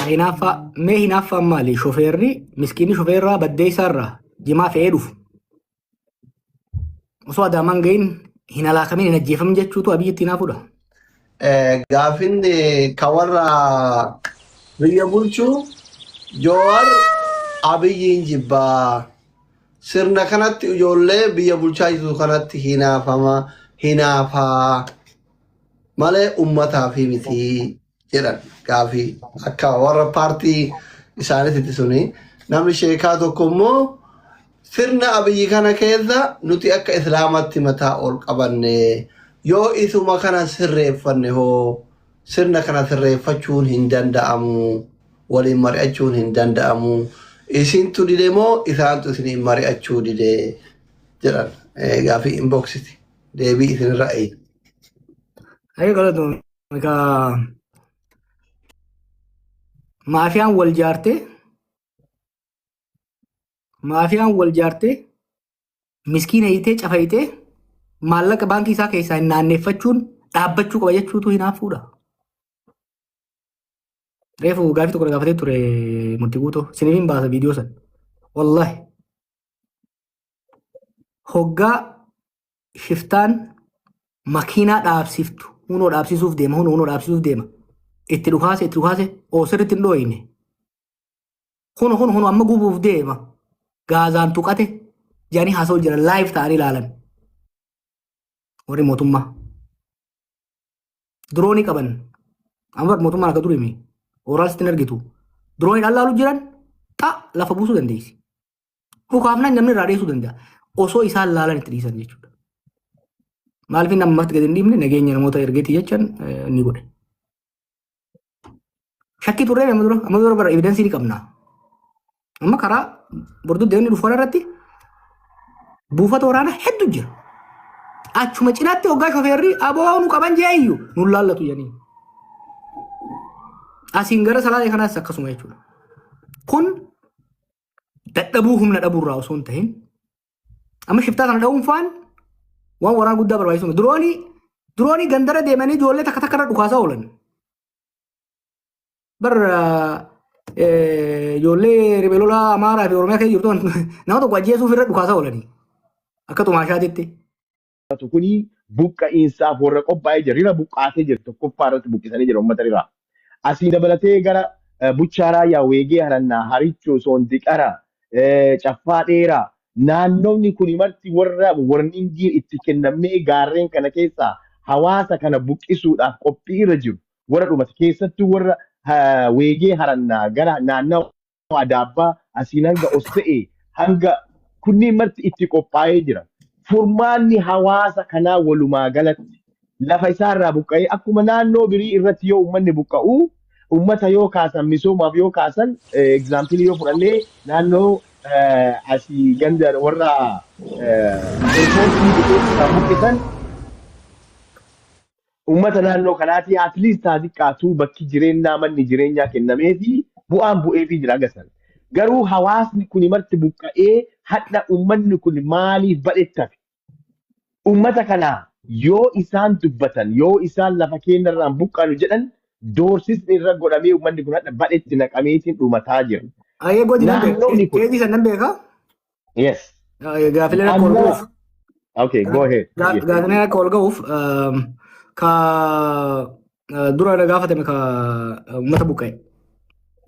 Hinaafa mee hinaafa maali shofeerri miskiinni shofeerraa baddeessaarraa jimaa fe'ee dhufu osoo adaamaan gahin hin alaakamin hin ajjeefamin jechuutu abiyyatti hinaafudha. Gaafin kawarra biyya bulchuu Joowar Abiyyiin jibbaa sirna kanatti ijoollee biyya bulchaa jirtu kanatti hinaafaa malee uummataa fi miti jedhan gaafii akka warra paartii isaaniitti suni namni sheekaa tokko immoo sirna Abiyyi kana keessa nuti akka islaamatti mataa ol qabanne yoo isuma kana sirreeffanne hoo sirna kana sirreeffachuun hin danda'amu waliin mari'achuun hin danda'amu isintu dide moo isaantu isin mari'achuu dide jedhan gaafii inboxiti deebii isin ra'ayi. Ayo galatu ka maafiyaan wal jaarte miskiina hiitee cafayitee maallaqa baankii isaa keessaa hin naanneeffachuun dhaabbachuu qaba jechuutu hinaafuudha. Reefu gaafii tokko gaafatee ture murtii guutuu siniif baasa viidiyoo san. Wallahi hoggaa shiftaan makiinaa dhaabsiftu hunoo dhaabsisuuf deema itti dhukaase sirriitti hin dhooyine huno amma gubuuf deema gaazaan tuqate jedhanii haasa'u jiran laayif ta'anii ilaalan warri mootummaa diroonii qaban amma mootummaan akka durimi oraalsitti hin argitu diroonii dhallaalu jiran lafa buusuu dandeessi dhukaafnaan namni irraa dheessuu danda'a osoo isaan laalan itti dhiisan jechuudha. Maaliif namatti gadi hin dhiibne nageenya namoota ergeetii jechaan ni godhe. Shakkii turree amma dura bara evidensii ni qabna. Amma karaa borduu deemni dhufu irratti buufata waraanaa hedduu jira. Achuma cinaatti hoggaa shofeerri aboo nu qaban jeeyyu nun laallatu jedhanii. Asiin gara salaatee kanaas akkasuma jechuudha. Kun dadhabuu humna dhabuurraa osoo hin ta'in amma shiftaa kana dha'uunfaan waan waraana guddaa barbaachisuma. Diroonii gandara deemanii ijoollee takka irra dhukaasaa oolan. Ijoollee ribeelolaa Amaaraa fi Oromiyaa keessa jirtu nama tokko ajjeesuuf irra dhukaasaa oolanii. Akka xumaashaatitti. Kuni buqqa'iinsaaf warra qophaa'ee jira. Rira buqqaatee jira. Tokkoffaa irratti buqqisanii jira uummata riraa. Asii dabalatee gara Buchaaraa Yaawweegee Harannaa Harichoo Soondiqara Caffaa Dheeraa naannoonni kun marti warra warningiin itti kennamee gaarreen kana keessaa hawaasa kana buqqisuudhaaf qophii irra jiru warra dhumate keessattuu warra weegee harannaa gara naannoo Adaabbaa asiin hanga Ossa'ee hanga kunniin marti itti qophaa'ee jira. Furmaanni hawaasa kanaa walumaa galatti lafa isaarraa buqqa'ee akkuma naannoo birii irratti yoo uummanni buqqa'u uummata yoo kaasan misoomaaf yoo kaasan egzaampilii yoo fudhannee naannoo asii ganda warra buqqisan uummata naannoo kanaati atliist xiqqaatu bakki jireenyaa manni jireenyaa kennamee fi bu'aan bu'eefii jira agasan. Garuu hawaasni kun marti buqqa'ee hadha uummanni kun maaliif badhettafe? Uummata kanaa yoo isaan dubbatan yoo isaan lafa keenyarraan buqqanu jedhan doorsisni irra godhamee uummanni kun hadha badhetti naqameetiin dhumataa jira. Aye godina keeji sanan beeka? Yes. Gaafilee akka ol ga'uuf. Okay, go ahead. Gaafilee akka ol ga'uuf ka dura gaafatame ka uummata buqqa'e.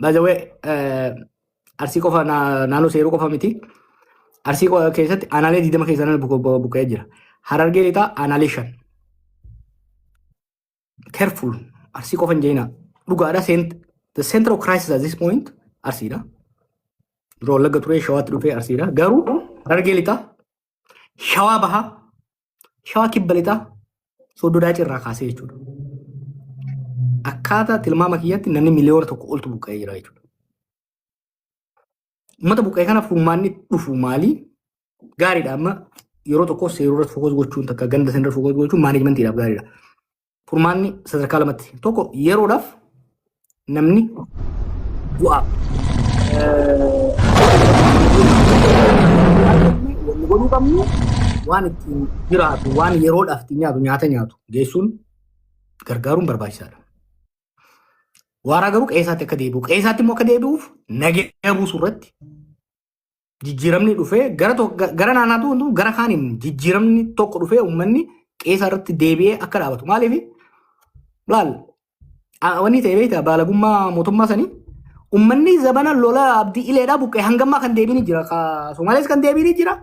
Baajawee arsii qofa naannoo seeruu qofa miti. Arsii keessatti aanaalee 20 keessaa buqqa'ee jira. Harargee lixaa aanaalee 5. Careful. Arsii qofa hin jeenaa. Dhugaadha the center of crisis at this point arsiidha. Wallagga turee shawaatti dhufee arsiidha. Garuu Harargee lixaa, shawaa bahaa, shawaa kibba lixaa Soddodaa cirraa kaasee jechuudha. Akkaataa tilmaama kiyyaatti namni miliyoona tokko oltu buqqa'ee jira jechuudha. Uummata buqqa'ee kanaaf furmaanni dhufu maali? Gaariidha amma yeroo tokko seeruu irratti fokus gochuun takka ganda sana irratti fokus gochuun maanejmentiidhaaf gaariidha. Furmaanni sadarkaa lamatti tokko yeroodhaaf namni bu'aa. Wanni godhuu qabnu waan ittiin jiraatu waan yeroodhaaf ittiin nyaatu nyaata nyaatu geessuun gargaaruun barbaachisaadha. Waaraa garuu qe'eessaatti akka deebi'u. Qe'eessaatti immoo akka deebi'uuf nageenya buusuu irratti jijjiiramni dhufee gara naannaatu gara kaaniin jijjiiramni tokko dhufee uummanni qe'eessaa irratti deebi'ee akka dhaabatu. Maaliif laal wanni ta'e beektaa baalagummaa mootummaa sanii uummanni zabana lola abdii ileedhaa buqqee hangammaa kan deebiin jira. Ka Somaalees kan deebiin jira.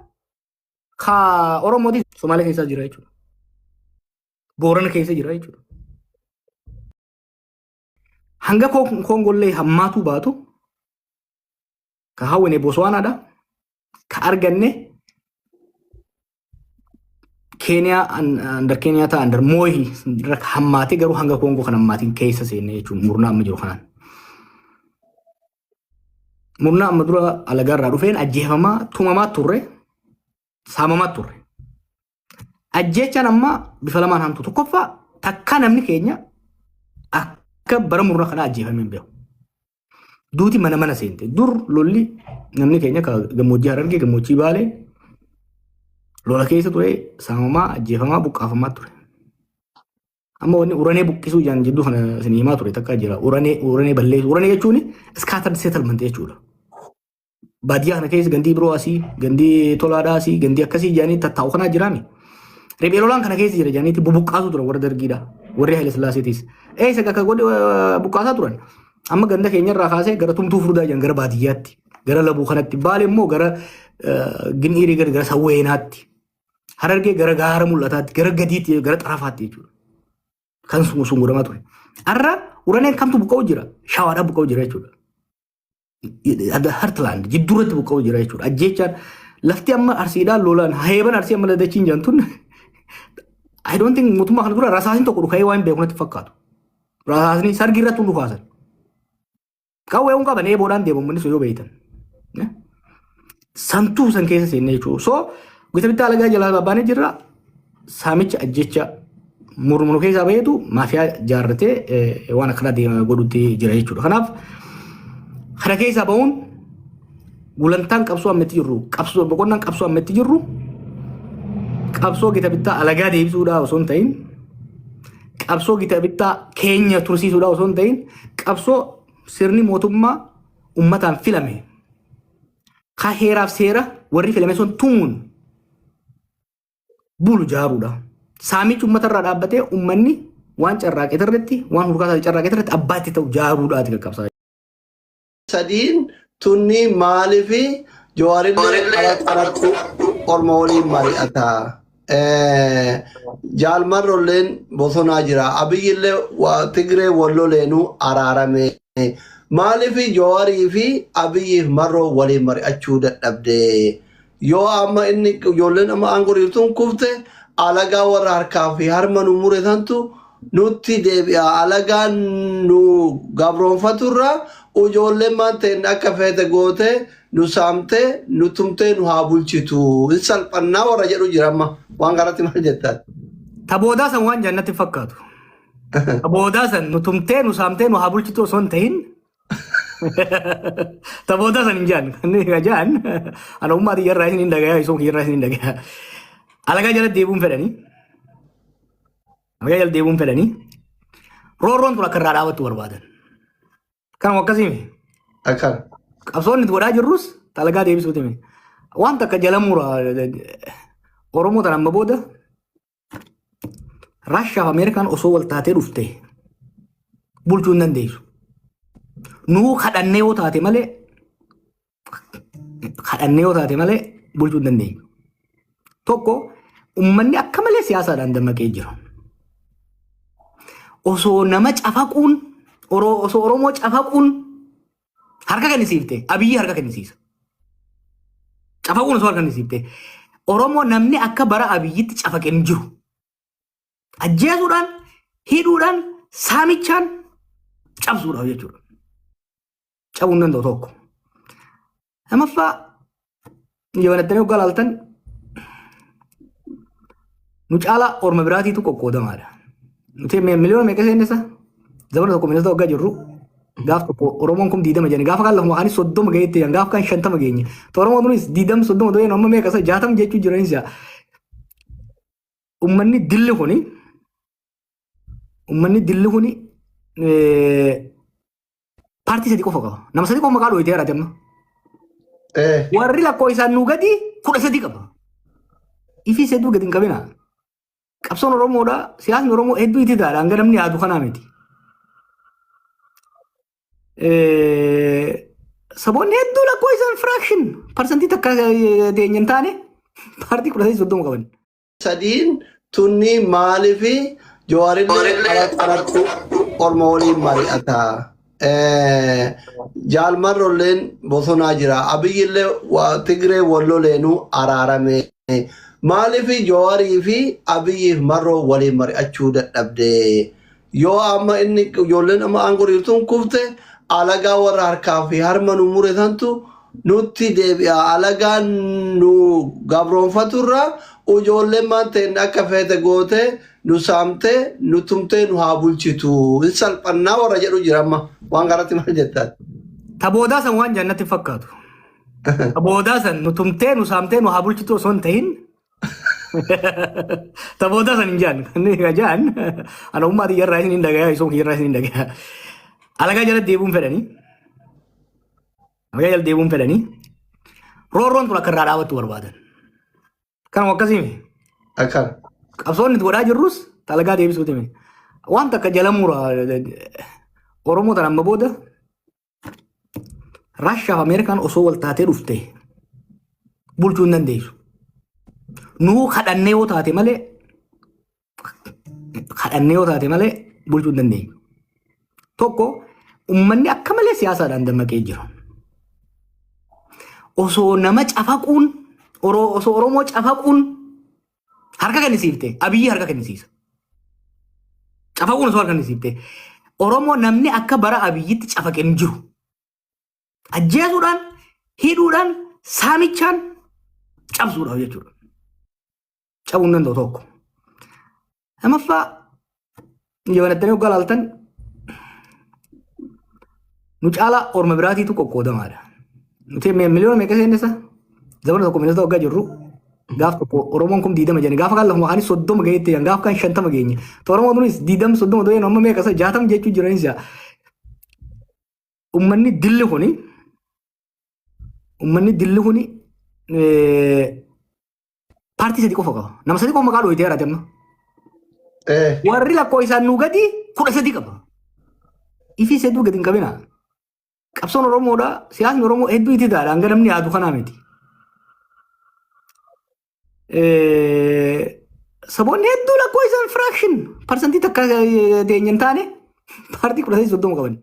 Ka Oromootis Somaalee keessa jira jechuudha. Boorana keessa jira jechuudha. Hanga Kongollee hammaatu baatu ka hawwine Botswanaadha. Ka arganne Kenya under Kenya ta under Moi hammaate garuu hanga Kongo kan hammaatiin keessa seenne jechuun murnaa amma jiru kanaan. Murnaa amma dura alagaarraa dhufeen ajjeefamaa tumamaa turre saamamaa turre. Ajjechaan amma bifa lamaan hamtu tokkoffaa takka namni keenya akka bara murnaa kana ajjeefamee hin beeku. Duuti mana seente. Dur lolli namni keenya ka gammoojjii Harargee gammoojjii Baalee lola keessa ture saamamaa ajjeefamaa buqqaafamaa ture. Amma wanni uranee buqqisuu jaan jidduu kana isin himaa ture takka jira. Uranee balleessu. Uranee jechuun scattered settlement jechuudha. Baadiyyaa kana keessa gandii biroo asii, gandii tolaadhaa asii, gandii akkasii jaanii tattaa'u kanaa jiraami. Riphee lolaan kana keessa jira jaaniitti bubuqqaasu turan warra dargiidha. Warri Haile Sillaaseetis. Eessa akka godhe buqqaasaa turan. Amma ganda keenyarraa kaasee gara tumtuu furdaa jiran gara baadiyyaatti. Gara labuu kanatti. Baalee immoo gara Giniirii gara Sawweenaatti. Harargee gara gaara mul'ataatti. Gara gadiitti gara xarafaatti jechuudha. Kan sun godhamaa ture. Har'a uraneen kamtu buqqa'u jira. Shawaadhaa buqqa'u jira jechuudha. Hartland jidduuratti buqqa'u jira jechuudha. Ajjechaan lafti amma arsiidhaan lolaan heeban arsii amma ladachiin jaantun I don't think mootummaa kana dura rasaasni tokko dhuka'ee waan beeku natti fakkaatu. Rasaasni sargii irratti hundu kaasan. Qawwee qaban eeboodhaan deemamu yoo beeytan. Santuu san keessa seenne jechuudha. So gita bittaa alagaa jalaa babbaanee jirra. Saamicha ajjecha murmuru keessaa baheetu maafiyaa jaarratee waan akkana deema godhutti jira jechuudha. Kanaaf kana keessaa bahuun gulantaan qabsoo ammetti jirru boqonnaan qabsoo ammetti jirru qabsoo gita bittaa alagaa deebisuudhaa osoo hin ta'in qabsoo gita bittaa keenya tursiisuudhaa osoo hin ta'in qabsoo sirni mootummaa ummataan filame ka heeraaf seera warri filame sun tumuun bulu jaaruudha. Saamichi uummatarraa dhaabbatee uummanni waan carraaqee irratti waan hurkaasaa carraaqee irratti abbaatti ta'u jaaruudhaati qaqqabsaa. Sadiin tunni maaliifi jawaarillee qaratti orma waliin mari'ata. Jaalmarrolleen bosonaa jira. Abiyyillee Tigree walloleenuu araarame. Maaliifi jawaarii fi abiyyiif marroo waliin mari'achuu dadhabde. Yoo amma inni ijoolleen amma aangoriirtuun kufte alagaa warra harkaa fi harma nu mure santu nutti deebi'a. Alagaan nu gabroonfaturra ijoolleen maan ta'in akka feete goote nu saamte nu tumtee nu haa bulchitu. Hin salphannaa warra jedhu jira amma waan garatti maal jettaan? Taboodaa san waan jannatti fakkaatu. Taboodaa san nu tumtee nu saamtee nu haa bulchitu osoo hin ta'in taboodaa san hin jaan. Jaan ana ummaatii jarraa isin hin dhagayaa isoo jarraa isin hin dhagayaa. Alagaa jala deebuun fedhanii. Alagaa jala deebuun fedhanii. Roorroon tun akka irraa dhaabattu barbaadan. Kanuma akkasiimi. Akkan. Qabsoonni itti godhaa jirrus alagaa deebisuuti. Waan takka jala mura Oromoo tan amma booda Raashiyaa fi Ameerikaan osoo wal taatee dhufte bulchuu hin dandeessu. Nuu kadhannee yoo taate malee bulchuu hin dandeenyu. Tokko uummanni akka malee siyaasaadhaan dammaqee jira. Osoo nama cafaquun osoo Oromoo cafaquun harka kennisiifte Abiyyi harka kennisiisa. Cafaquun osoo harka kennisiifte Oromoo namni akka bara Abiyyitti cafaqee hin jiru. Ajjeesuudhaan, hidhuudhaan, saamichaan cabsuudhaaf jechuudha. Cabuu hin danda'u tokko. Lamaffaa jabalatanii hoggaa laaltan nu caalaa orma biraatiitu qoqqoodamaadha. Nuti miliyoona meeqa seennisa? Zabana tokko miliyoona hoggaa jirru gaaf tokko Oromoon kun 20 jenne gaafa kan lafuma ani 30 gaheetti gaafa kan 50 geenye. Oromoon kunis 20 30 doyeen amma meeqa 60 jechuu jiranis yaa. Uummanni dilli kuni paartii sadii qofa qaba. Nama sadii qofa maqaa dhooyitee haaraate amma. Warri lakkoo isaan nuu gadi 13 qaba. Ifii hedduu gadi hin qabina. Qabsoon Oromoodha. Siyaasni Oromoo hedduu itti ta'a. Hanga namni yaadu kanaa miti. Saboonni hedduu lakkoo isaan fraction parsantii takka teenye hin taane paartii 13 qaban. Sadiin tunni maaliifi Jawaarillee alatti Oromoo waliin mari'ata. Jaalmarrolleen bosonaa jira. Abiyyillee Tigree Walloleenuu araarame. Maaliifi Jawaarii fi Abiyyiif marroo waliin mari'achuu dadhabde. Yoo amma inni ijoolleen amma aangoriirtuun kufte alagaa warra harkaa fi harma nu mure santu nutti deebi'a. Alagaan nu gabroonfaturra ijoolleen maanteen akka feete goote nu saamte nu tumtee nu haa bulchitu. Hin salphannaa warra jedhu jira amma waan garatti maal jettaan. Taboodaa san waan jannatti fakkaatu. Taboodaa san nu tumtee nu saamtee nu haa bulchitu osoo hin ta'in. Taboodaa san hin jaan. Kan jaan ana ummaatii yarraa isin hin dhagayaa isoon yarraa isin hin dhagayaa. Alagaa jala deebuun fedhanii. Alagaa jala deebuun fedhanii. Roorroon tun akka irraa dhaabattu barbaadan. Kanuma akkasiimi. Akkana. Qabsoonni itti godhaa jirrus alagaa deebisuuti. Waan takka jala mura Oromoo tan amma booda Raashiyaa fi Ameerikaan osoo wal taatee dhufte bulchuu hin dandeessu. Nuu kadhannee yoo taate malee bulchuu hin dandeenyu. Tokko uummanni akka malee siyaasaadhaan dammaqee jiru. Osoo nama cafaquun osoo Oromoo cafaquun harka kennisiifte Abiyyi harka kennisiisa. Cafaquun osoo harka kennisiifte Oromoo namni akka bara Abiyyitti cafaqee hin jiru. Ajjeesuudhaan, hidhuudhaan, saamichaan cabsuudhaaf jechuudha. Cabuu hin danda'u tokko. Lammaffaa jabanattanii hoggaa laaltan nu caalaa orma biraatiitu qoqqoodamaadha. Nuti miliyoona meeqa seennisa? Zabana tokko miliyoona hoggaa jirru gaaf tokko Oromoon kun 20 jenni. Gaafa kan lafuma ani 30 gaheetti yan gaafa kan 50 geenye. Oromoo tunis 20 30 doyeen amma meeqa isa 60 jechuu jiranis yaa. Uummanni dilli kuni paartii sadii qofa qaba. Nama sadii qofa maqaa dhooyitee haaraate amma. Warri lakkoo isaan nuu gadi 13 qaba. Ifii hedduu gadi hin qabina. Qabsoon Oromoodha. Siyaasni Oromoo hedduu itti ta'a. Hanga namni yaadu kanaa miti. Saboonni hedduu lakkoo isaan fraction parsantii takka teenye hin taane paartii 13 qaban.